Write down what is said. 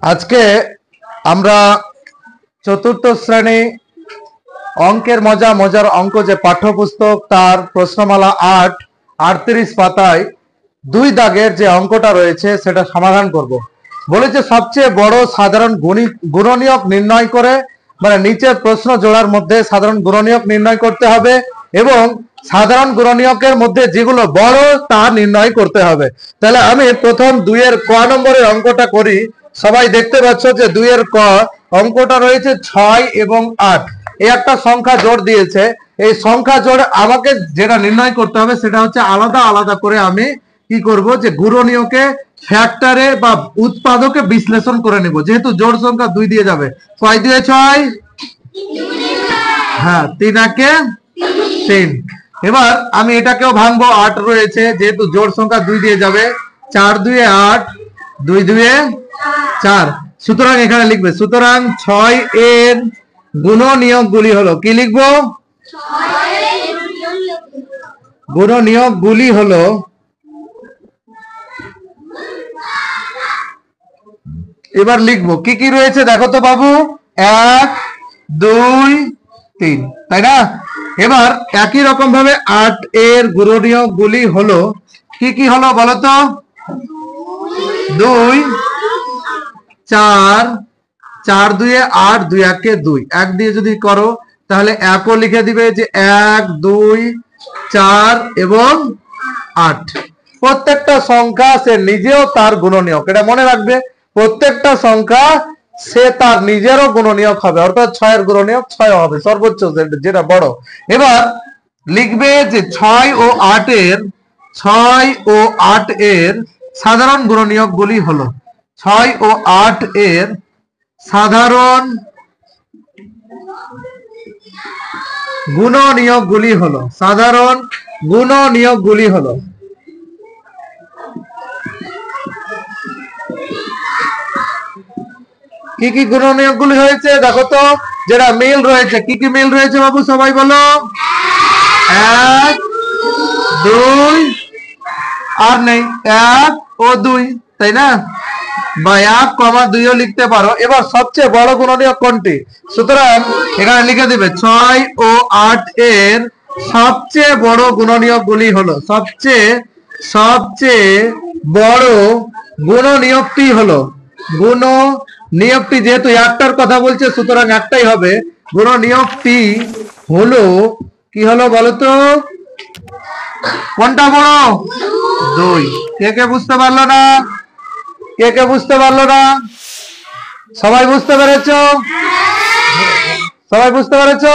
আজকে আমরা চতুর্থ শ্রেণী অঙ্কের মজার অঙ্ক যে পাঠ্যপুস্তক তার প্রশ্নমালা 38 পাতায় 2 দাগের যে অঙ্কটা রয়েছে সেটা সমাধান করব। বলেছে সবচেয়ে বড় সাধারণ গুণনীয়ক নির্ণয় করে, মানে নিচের প্রশ্ন জোড়ার মধ্যে সাধারণ গুণনীয়ক নির্ণয় করতে হবে এবং সাধারণ গুণনীয়কের মধ্যে যেগুলো বড় তা নির্ণয় করতে হবে। তাহলে আমি প্রথম 2 এর ক নম্বরের অঙ্কটা করি। সবাই দেখতে পাচ্ছ যে 2 এর ক অঙ্কটা রয়েছে 6 এবং 8। এই একটা সংখ্যা জোড় দিয়েছে। এই সংখ্যা জোড় আমাকে যেটা নির্ণয় করতে হবে সেটা হচ্ছে আলাদা আলাদা করে আমি কি করব, যে গুণনীয়কে ফ্যাক্টরে বা উৎপাদকে বিশ্লেষণ করে নেব। যেহেতু জোড় সংখ্যা 2 দিয়ে যাবে, কয় দিয়ে 6, হ্যাঁ 3 একে 3। এবার আমি এটাকেও ভাঙবো, 8 রয়েছে, যেহেতু জোড় সংখ্যা 2 দিয়ে যাবে, 4 2 8, 2 2 4। সুতরাং এখানে লিখবে, সুতরাং 6 এর গুণনীয়কগুলি হলো, কি লিখবো, গুণনীয়কগুলি হলো, এবার লিখবো কি কি রয়েছে দেখো তো বাবু, 1 2 3, তাই না? এবার একই রকম ভাবে 8 এর গুণনীয়কগুলি হলো, কি কি হলো বলো তো, 2 4, 4 2 8, 2 1 2, 1 দিয়ে যদি করো তাহলে 1ও লিখে দিবে যে 1 2 4 এবং 8। প্রত্যেকটা সংখ্যা সে নিজেও তার গুণনীয়ক, এটা মনে রাখবে। প্রত্যেকটা সংখ্যা সে তার নিজেরও গুণনীয়ক হবে, অর্থাৎ 6 এর গুণনীয়ক 6 হবে সর্বোচ্চ যেটা বড়। এবার লিখবে যে 6 ও 8 এর সাধারণ গুণনীয়কগুলি হলো, 6 ও 8 এর সাধারণ গুণনীয়কগুলি হলো, সাধারণ গুণনীয়কগুলি হলো, কি কি গুণনীয়কগুলি হয়েছে দেখো তো, যেটা মিল রয়েছে, কি কি মিল রয়েছে বাবু সবাই বলো, 1 2 আর নেই 1 ও 2, তাই না? বা 1 2 ও লিখতে পারো। এবার সবচেয়ে বড় গুণনীয়ক কোনটি, সুতরাং এখানে লিখে দিবে 6 ও 8 এর সবচেয়ে বড় গুণনীয়কগুলি হলো, সবচেয়ে বড় গুণনীয়কটি হলো, গুণনীয়কটি যেহেতু একটার কথা বলছে সুতরাং একটাই হবে, গুণনীয়কটি হলো কি হলো বলতো, কোনটা বড়, 2। কে কে বুঝতে পারলো না, কে কে বুঝতে পারলো না? সবাই বুঝতে পেরেছো? সবাই বুঝতে পেরেছো?